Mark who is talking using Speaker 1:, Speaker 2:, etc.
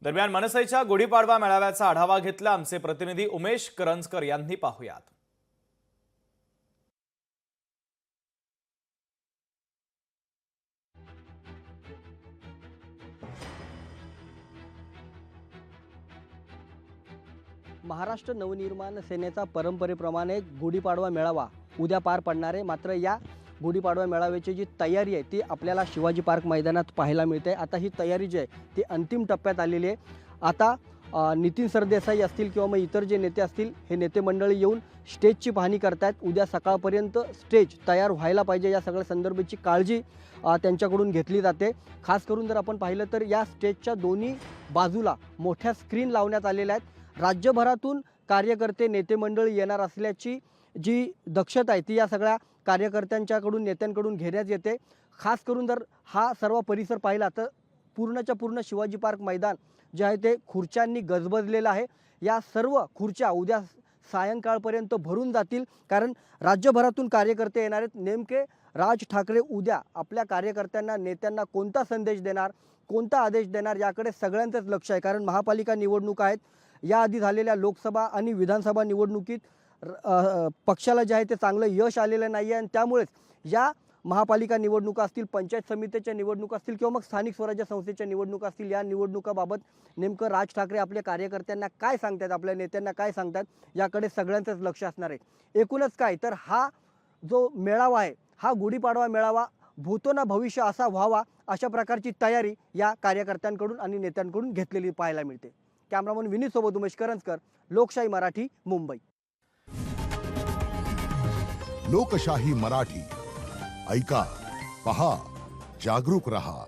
Speaker 1: दरम्यान मनसेच्या गुढीपाडवा मेळाव्याचा आढावा घेतला आमचे प्रतिनिधी उमेश करंजकर यांनी. पाहुयात.
Speaker 2: महाराष्ट्र नवनिर्माण सेनेचा परंपरेप्रमाणे गुढीपाडवा मेळावा उद्या पार पडणार आहे. मात्र या गुढीपाडवा मेळाव्याची जी तयारी आहे ती आपल्याला शिवाजी पार्क मैदानात पाहायला मिळते. आता ही तयारी जी आहे ती अंतिम टप्प्यात आलेली आहे. आता नितीन सरदेसाई असतील किंवा मग इतर जे नेते असतील हे नेते मंडळी येऊन स्टेजची पाहणी करतात. उद्या सकाळपर्यंत स्टेज तयार व्हायला पाहिजे या सगळ्या संदर्भाची काळजी त्यांच्याकडून घेतली जाते. खास करून जर आपण पाहिलं तर या स्टेजच्या दोन्ही बाजूला मोठ्या स्क्रीन लावण्यात आलेल्या आहेत. राज्यभरातून कार्यकर्ते नेते मंडळी येणार असल्याची जी दक्षता आहे ती या सगळ्या कार्यकर्त्यांच्याकडून नेत्यांकडून घेण्यात येते. खास करून जर हा सर्व परिसर पाहिला तर पूर्णच्या पूर्ण शिवाजी पार्क मैदान जे आहे ते खुर्च्यांनी गजबजलेलं आहे. या सर्व खुर्च्या उद्या सायंकाळपर्यंत भरून जातील, कारण राज्यभरातून कार्यकर्ते येणार आहेत. नेमके राज ठाकरे उद्या आपल्या कार्यकर्त्यांना नेत्यांना कोणता संदेश देणार, कोणता आदेश देणार याकडे सगळ्यांचंच लक्ष आहे. कारण महापालिका निवडणुका आहेत. याआधी झालेल्या लोकसभा आणि विधानसभा निवडणुकीत पक्षाला जे आहे ते चांगलं यश आलेलं नाही आहे आणि त्यामुळेच या महापालिका निवडणुका असतील, पंचायत समितीच्या निवडणुका असतील किंवा मग स्थानिक स्वराज्य संस्थेच्या निवडणुका असतील, या निवडणुकाबाबत नेमकं राज ठाकरे आपल्या कार्यकर्त्यांना काय सांगतात, आपल्या नेत्यांना काय सांगतात याकडे सगळ्यांचंच लक्ष असणार आहे. एकूणच काय तर हा जो मेळावा आहे हा गुढीपाडवा मेळावा भूतो ना भविष्य असा व्हावा अशा प्रकारची तयारी या कार्यकर्त्यांकडून आणि नेत्यांकडून घेतलेली पाहायला मिळते. कॅमेरामन विनीत सोबत उमेश करंजकर, लोकशाही मराठी, मुंबई.
Speaker 3: लोकशाही मराठी ऐका, पहा, जागरूक रहा.